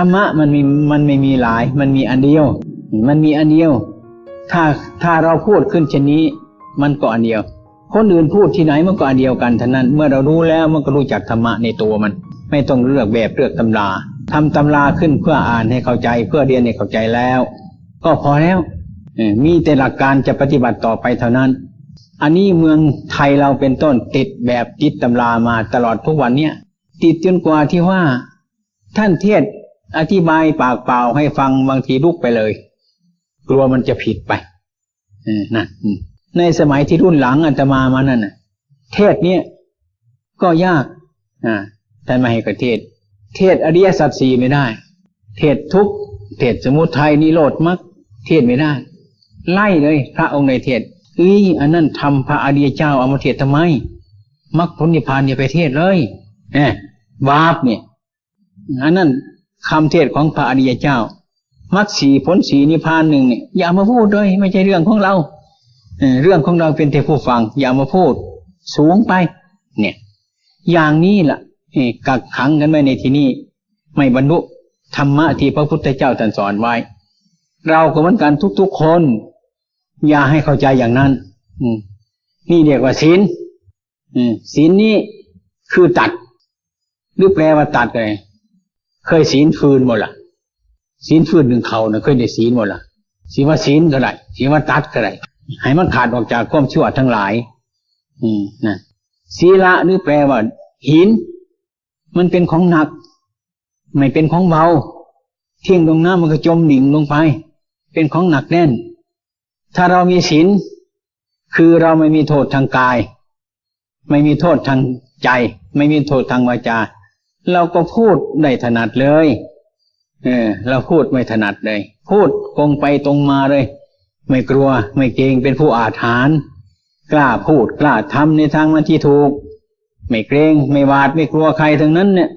รรมะมันไม่มีหลายมันมีอันเดียวถ้าเราพูดขึ้นเช่นนี้มันก็อันเดียวคนอื่นพูดที่ไหนมันก็อันเดียวกันเท่านั้นเมื่อเรารู้แล้วมันก็รู้จักธรรมะในตัวมันไม่ต้องเลือกแบบเลือกตำราทำตำราขึ้นเพื่ออ่านให้เข้าใจเพื่อเรียนให้เข้าใจแล้วก็พอแล้วมีแต่หลักการจะปฏิบัติต่อไปเท่านั้นอันนี้เมืองไทยเราเป็นต้นติดแบบติดตำรามาตลอดทุกวันเนี้ยติดจนกว่าที่ว่าท่านเทศอธิบายปากเปล่าให้ฟังบางทีลุกไปเลยกลัวมันจะผิดไปนะในสมัยที่รุ่นหลังอาตมามานั่นน่ะเทศเนี่ยก็ยากท่านไม่ให้เทศอริยสัจสี่ไม่ได้เทศทุกข์เทศสมุทัยนิโรธมรรคเทศไม่ได้ไล่เลยพระองค์ในเทศอันนั้นทำพระอริยเจ้าเอามาเทศทำไมมรรคผลนิพพานอย่าไปเทศเลยบาปเนี่ยอันนั้นคำเทศของพระอริยเจ้ามรรคสี่ผลสี่นิพพานหนึ่งเนี่ยอย่ามาพูดเลยไม่ใช่เรื่องของเราเรื่องของเราเป็นแต่ผู้ฟังอย่ามาพูดสูงไปเนี่ยอย่างนี้ล่ะกักขังกันไว้ในที่นี้ไม่บรรลุธรรมะที่พระพุทธเจ้าตรัสสอนไว้เราก็เหมือนกันทุกๆคนอย่าให้เข้าใจอย่างนั้นนี่เรียกว่าศีลศีลนี้คือตัดหรือแปลว่าตัดไงเคยศีลฟืนหมดล่ะศีลฟืนหนึ่งเขานะเคยได้ศีลหมดล่ะศีลว่าศีลก็ได้ศีลว่าตัดก็ได้ให้มันขาดออกจากความชั่วทั้งหลายนะศีละหรือแปลว่าหินมันเป็นของหนักไม่เป็นของเบาเที่ยงลงน้ำมันก็จมดิ่งลงไปเป็นของหนักแน่นถ้าเรามีศีลคือเราไม่มีโทษทางกายไม่มีโทษทางใจไม่มีโทษทางวาจาเราก็พูดได้ถนัดเลยเราพูดไม่ถนัดเลยพูดตรงไปตรงมาเลยไม่กลัวไม่เกรงเป็นผู้อาถรรพ์กล้าพูดกล้าทำในทางที่ถูกไม่เกรงไม่หวาดไม่กลัวใครทั้งนั้นเนี่ย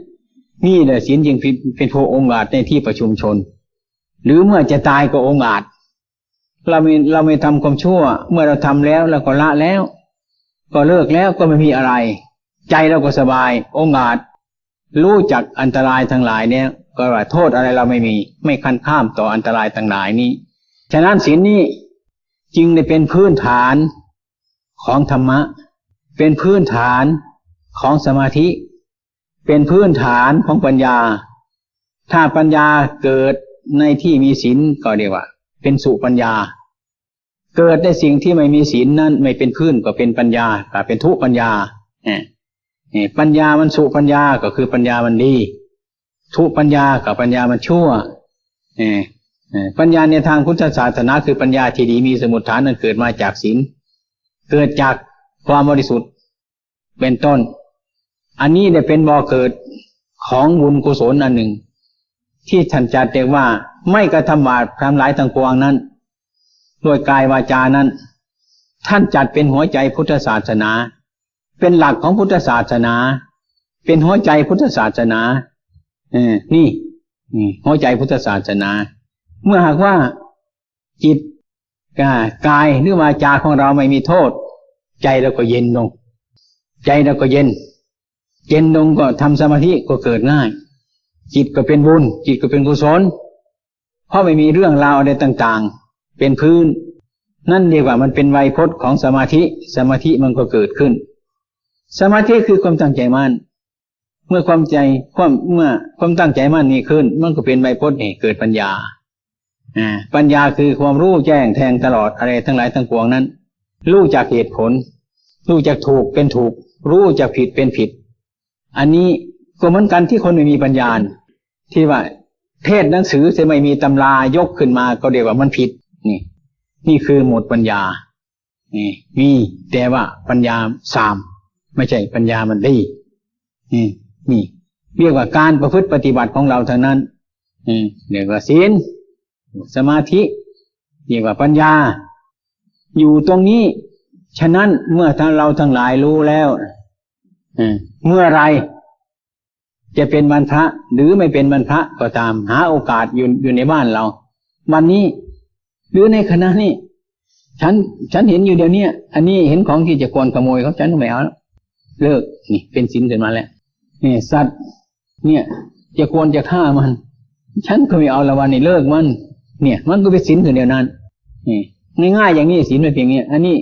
นี่แหละศีลจึงเป็นผู้องอาจในที่ประชุมชนหรือเมื่อจะตายก็องอาจเราไม่ทำความชั่วเมื่อเราทำแล้วเราก็ละแล้วก็เลิกแล้วก็ไม่มีอะไรใจเราก็สบายองอาจรู้จักอันตรายทั้งหลายเนี่ยก็ว่าโทษอะไรเราไม่คันข้ามต่ออันตรายทั้งหลายนี้ฉะนั้นศีลนี้จึงได้เป็นพื้นฐานของธรรมะเป็นพื้นฐานของสมาธิเป็นพื้นฐานของปัญญาถ้าปัญญาเกิดในที่มีศีลก็เรียกว่าเป็นสุปัญญาเกิดในสิ่งที่ไม่มีศีลนั้นไม่เป็นพื้นก็เป็นปัญญาก็เป็นทุปัญญาปัญญามันสุปัญญาก็คือปัญญามันดีทุปัญญากับปัญญามันชั่วปัญญาในทางพุทธศาสนาคือปัญญาที่ดีมีสมุฏฐานนั้นเกิดมาจากศีลเกิดจากความบริสุทธิ์เป็นต้นอันนี้เนี่ยเป็นบ่อเกิดของบุญกุศลอันหนึ่งที่ท่านจัดเรียกว่าไม่กระทำบาปทำร้ายทั้งปวงนั้นด้วยกายวาจานั้นท่านจัดเป็นหัวใจพุทธศาสนาเป็นหลักของพุทธศาสนาเป็นหัวใจพุทธศาสนานี่หัวใจพุทธศาสนาเมื่อหากว่าจิตกายหรือวาจาของเราไม่มีโทษใจเราก็เย็นลงใจเราก็เย็นลงก็ทำสมาธิก็เกิดง่ายจิตก็เป็นบุญจิตก็เป็นกุศลเพราะไม่มีเรื่องราวอะไรต่างๆเป็นพื้นนั่นเรียกว่ามันเป็นไวยพจน์ของสมาธิมันก็เกิดขึ้นสมาธิคือความตั้งใจมั่นเมื่อความตั้งใจมั่นนี้ขึ้นมันก็เป็นไวยพจน์นี่เกิดปัญญาปัญญาคือความรู้แจ้งแทงตลอดอะไรทั้งหลายทั้งปวงนั้นรู้จักเหตุผลรู้จักถูกเป็นถูกรู้จักผิดเป็นผิดอันนี้ก็เหมือนกันที่คนไม่มีปัญญาที่ว่าเทศหนังสือจะไม่มีตำรายกขึ้นมาก็เรียกว่ามันผิดนี่คือหมดปัญญามีแต่ว่าปัญญาสามไม่ใช่ปัญญามันดีนี่เรียกว่าการประพฤติปฏิบัติของเราเท่านั้นเรียกว่าศีลสมาธิเรียกว่าปัญญาอยู่ตรงนี้ฉะนั้นเมื่อเราทั้งหลายรู้แล้วเมื่อไรจะเป็นวันพระหรือไม่เป็นวันพระก็ตามหาโอกาสอยู่ในบ้านเราวันนี้หรือในขณะนี้ฉันเห็นอยู่เดี๋ยวนี้อันนี้เห็นของที่จะกวนขโมยเขาฉันไม่เอาเลิกนี่เป็นศีลขึ้นมาแล้วนี่สัตว์เนี่ยจะกวนจะฆ่ามัน ฉันก็ไม่เอาละวันนี้เลิกมันเนี่ยมันก็เป็นศีลคนเดียวนั้นนี่ง่ายๆอย่างนี้ศีลเป็นเพียงนี้อันนี้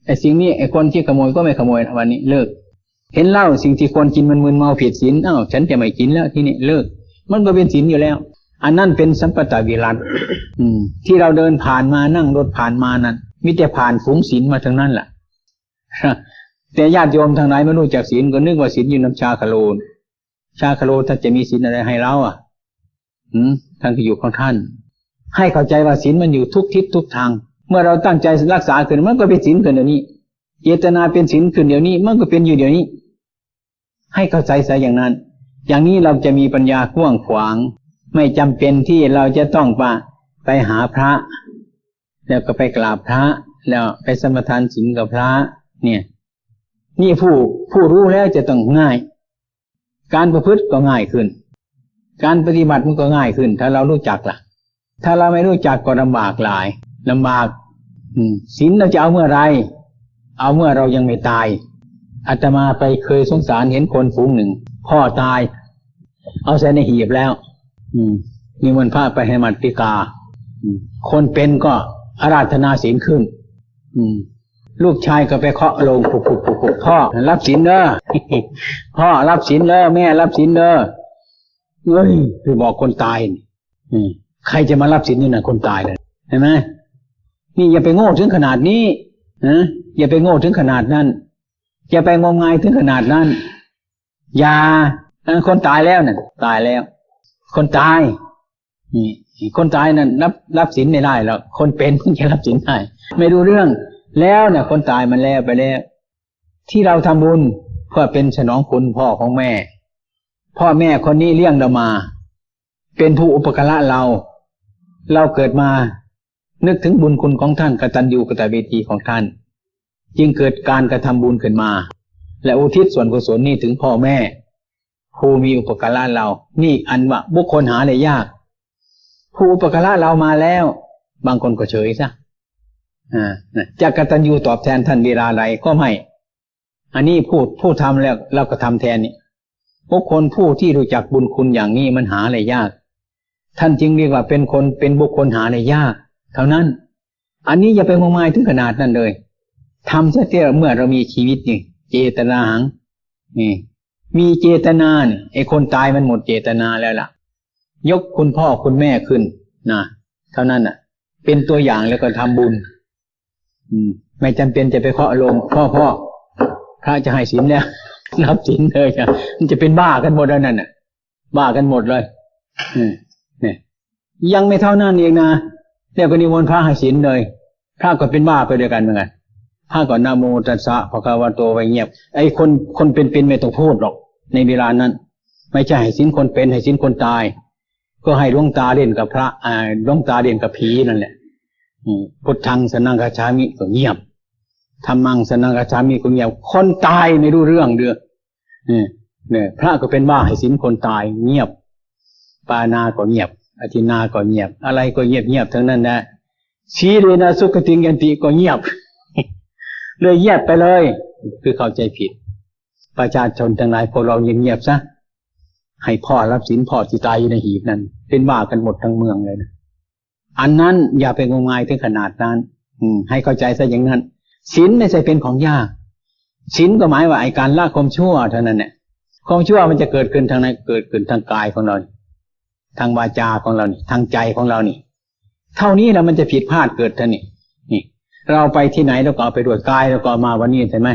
ไอ้สิ่งนี้ไอ้คนที่ขโมยก็ไม่ขโมยวันนี้เลิกเห็นเหล้าสิ่งที่คนกินมันมึนเมาผิดศีลฉันจะไม่กินแล้วที่นี่เลิกมันก็เป็นศีลอยู่แล้วอันนั้นเป็นสัมปตวิรัตที่เราเดินผ่านมานั่งรถผ่านมานั้นมิแต่ผ่านฝูงศีลมาทั้งนั้นแหละแต่ญาติโยมทางไหนไม่รู้จักศีลก็นึกว่าศีลอยู่น้ำชาคโลนชาคโลท่านจะมีศีลอะไรให้เราท่านก็อยู่ของท่านให้เข้าใจว่าศีลมันอยู่ทุกทิศทุกทางเมื่อเราตั้งใจรักษาขึ้นมันก็เป็นศีลขึ้นเดี๋ยวนี้เจตนาเป็นศีลขึ้นเดี๋ยวนี้มันก็เป็นอยู่เดี๋ยวนี้ให้เข้าใจซะอย่างนั้นอย่างนี้เราจะมีปัญญากว้างขวางไม่จำเป็นที่เราจะต้องไปหาพระแล้วก็ไปกราบพระแล้วไปสมาทานศีลกับพระเนี่ยนี่ผู้รู้แล้วจะต้องง่ายการประพฤติก็ง่ายขึ้นการปฏิบัติมันก็ง่ายขึ้นถ้าเรารู้จักล่ะถ้าเราไม่รู้จักก็ลำบากหลายลำบากศีลเราจะเอาเมื่อไรเอาเมื่อเรายังไม่ตายอาตมาไปเคยสงสารเห็นคนฝูงหนึ่งพ่อตายเอาใส่ในหีบแล้วมีมนต์พระไปให้มัดปิกาคนเป็นก็อาราธนาศีลขึ้นลูกชายก็ไปเคาะโลงปุกพ่อรับศีลเด้อพ่อรับศีลเด้อแม่รับศีลเด้อเฮ้ยไปบอกคนตายใครจะมารับศีลนี่นะคนตายเลยเห็นไหมนี่อย่าไปโง่ถึงขนาดนี้อย่าไปโง่ถึงขนาดนั้นอย่าไปงมงายถึงขนาดนั้นอย่าคนตายแล้วน่ะตายแล้วคนตายนี่คนตายนั่นรับศีลไม่ได้แล้วคนเป็นเพิ่งจะรับศีลได้ไม่รู้เรื่องแล้วเนี่ยคนตายมันแล้วไปแล้วที่เราทำบุญเพื่อเป็นสนองคุณพ่อของแม่พ่อแม่คนนี้เลี้ยงเรามาเป็นผู้อุปการะเราเกิดมานึกถึงบุญคุณของท่านกตัญญูกตเวทีของท่านจึงเกิดการกระทำบุญขึ้นมาและอุทิศส่วนกุศลนี้ถึงพ่อแม่ผู้มีอุปการะเรานี่อันว่าบุคคลหาได้ยากผู้อุปการะเรามาแล้วบางคนก็เฉยซะจะกตัญญูตอบแทนท่านเวลาใดก็ไม่อันนี้ผู้ทำแล้วเราก็ทำแทนนี่บุคคลผู้ที่รู้จักบุญคุณอย่างนี้มันหาได้ยากท่านจึงเรียกว่าเป็นบุคคลหาได้ยากเท่านั้นอันนี้อย่าไปงมงายถึงขนาดนั้นเลยทำเสียเมื่อเรามีชีวิตนี่เจตนาหังนี่มีเจตนาเนี่ยไอ้คนตายมันหมดเจตนาแล้วล่ะยกคุณพ่อคุณแม่ขึ้นนะเท่านั้นน่ะเป็นตัวอย่างแล้วก็ทำบุญไม่จำเป็นจะไปเคาะโลงพ่อพระจะให้ศีลแล้วรับศีลเลยจ้ะมันจะเป็นบ้ากันหมดแล้วนั่นน่ะบ้ากันหมดเลยเนี่ยยังไม่เท่านั้นเองนะแล้วก็นิมนต์พระให้ศีลเลยพระก็เป็นบ้าไปด้วยกันเหมือนกันพระก็นะโมตัสสะภะคะวะโตไว้เงียบไอ้คนเป็นไม่ต้องพูดหรอกในเวลานั้นไม่ใช่ให้ศีลคนเป็นให้ศีลคนตายก็ให้หลวงตาเล่นกับพระหลวงตาเล่นกับผีนั่นแหละพุทธังสนังคัจฉามิก็เงียบธัมมังสนังคัจฉามิก็เงียบคนตายไม่รู้เรื่องเด้อเนี่ยพระก็เป็นบ้าให้ศีลคนตายเงียบปานาก็เงียบอธินาก็เงียบอะไรก็เงียบทั้งนั้นนะสีเรนะสุขติงยันติก็เงียบเลยเงียบไปเลยคือเข้าใจผิดประชาชนทั้งหลายพวกเราเงียบซะให้พ่อรับศีลพ่อที่ตายอยู่ในหีบนั้นเป็นบ้ากันหมดทั้งเมืองเลยนะอันนั้นอย่าไปงมงายถึงขนาดนั้นให้เข้าใจซะอย่างนั้นศีลไม่ใช่เป็นของยากศีลก็หมายว่าไอ้การละความชั่วเท่านั้นแหละความชั่วมันจะเกิดขึ้นทางไหนเกิดขึ้นทางกายของเราทางวาจาของเรานี่ทางใจของเรานี่เท่านี้แล้วมันจะผิดพลาดเกิดท่านี่เราไปที่ไหนเราก็เอาไปด้วยกายเราก็มาวันนี้ใช่ไหม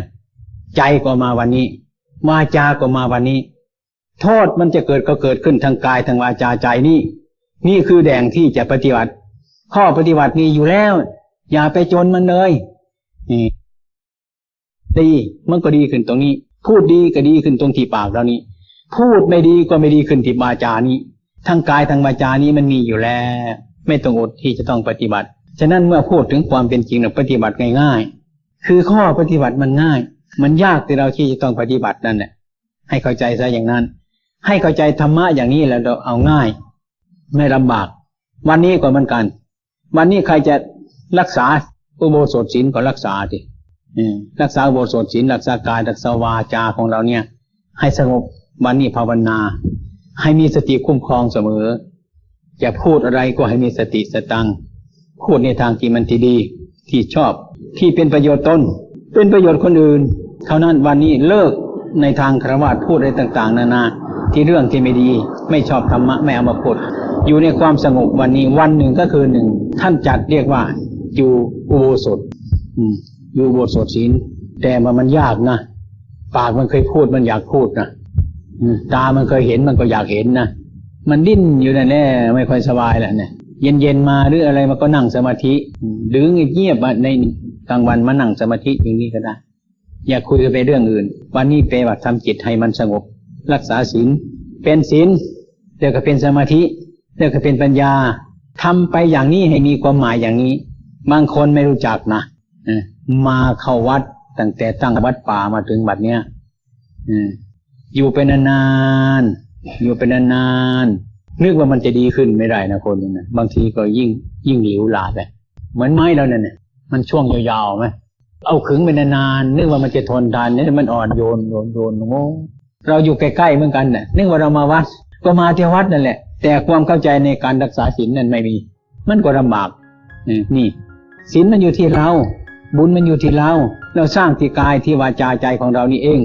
ใจก็มาวันนี้วาจาก็มาวันนี้โทษมันจะเกิดก็เกิดขึ้นทางกายทางวาจาใจนี่คือแดงที่จะปฏิบัติข้อปฏิบัติมีอยู่แล้วอย่าไปจนมันเลยดีมันก็ดีขึ้นตรงนี้พูดดีก็ดีขึ้นตรงที่ปากเรานี้พูดไม่ดีก็ไม่ดีขึ้นที่วาจานี้ทางกายทางวาจานี้มันมีอยู่แล้วไม่ต้องอดที่จะต้องปฏิบัติฉะนั้นเมื่อพูดถึงความเป็นจริงปฏิบัติง่ายๆคือข้อปฏิบัติมันง่ายมันยากที่เราที่จะต้องปฏิบัตินั่นแหละให้เข้าใจซะอย่างนั้นให้เข้าใจธรรมะอย่างนี้แล้วเราเอาง่ายไม่ลำบากวันนี้ก็เหมือนกันวันนี้ใครจะรักษาอุโบสถศีลก็รักษาดิรักษาอุโบสถศีลรักษากายรักษาวาจาของเราเนี่ยให้สงบวันนี้ภาวนาให้มีสติคุ้มครองเสมอ จะพูดอะไรก็ให้มีสติสตังค์พูดในทางที่มันที่ดีที่ชอบที่เป็นประโยชน์ตนเป็นประโยชน์คนอื่นเท่านั้นวันนี้เลิกในทางฆราวาสพูดอะไรต่างๆนานาที่เรื่องที่ไม่ดีไม่ชอบธรรมะไม่เอามาพูดอยู่ในความสงบวันนี้วันหนึ่งก็คือหนึ่งท่านจัดเรียกว่าอยู่อุโบสถอยู่อุโบสถศีลแต่มันยากนะปากมันเคยพูดมันอยากพูดนะตามันเคยเห็นมันก็อยากเห็นนะมันดิ้นอยู่นั่นแหละไม่ค่อยสบายแหละเนี่ยเย็นๆมาหรืออะไรมันก็นั่งสมาธิหรือเงียบๆในกลางวันมานั่งสมาธิอย่างนี้ก็ได้อย่าคุยกันไปเรื่องอื่นวันนี้ไปว่าทำจิตให้มันสงบรักษาศีลเป็นศีลเดี๋ยวก็เป็นสมาธิเดี๋ยวก็เป็นปัญญาทำไปอย่างนี้ให้มีความหมายอย่างนี้บางคนไม่รู้จักนะมาเข้าวัดตั้งแต่ตั้งวัดป่ามาถึงบัดเนี้ยอยู่เป็นนานๆอยู่เป็นนานๆนึกว่ามันจะดีขึ้นไม่ได้นะคนนี้นะบางทีก็ยิ่งหลิวหลาไปเหมือนไม้เราเนี่ยมันช่วงยาวๆไหมเอาขึงเป็นนานๆนึกว่ามันจะทนทานนี่มันอ่อนโยนโง่เราอยู่ใกล้ๆเหมือนกันน่ะนึกว่าเรามาวัดก็มาที่วัดนั่นแหละแต่ความเข้าใจในการรักษาศีลนั้นไม่มีมันก็ลำบากนี่ศีลมันอยู่ที่เราบุญมันอยู่ที่เราสร้างที่กายที่วาจาใจของเรานี่เอง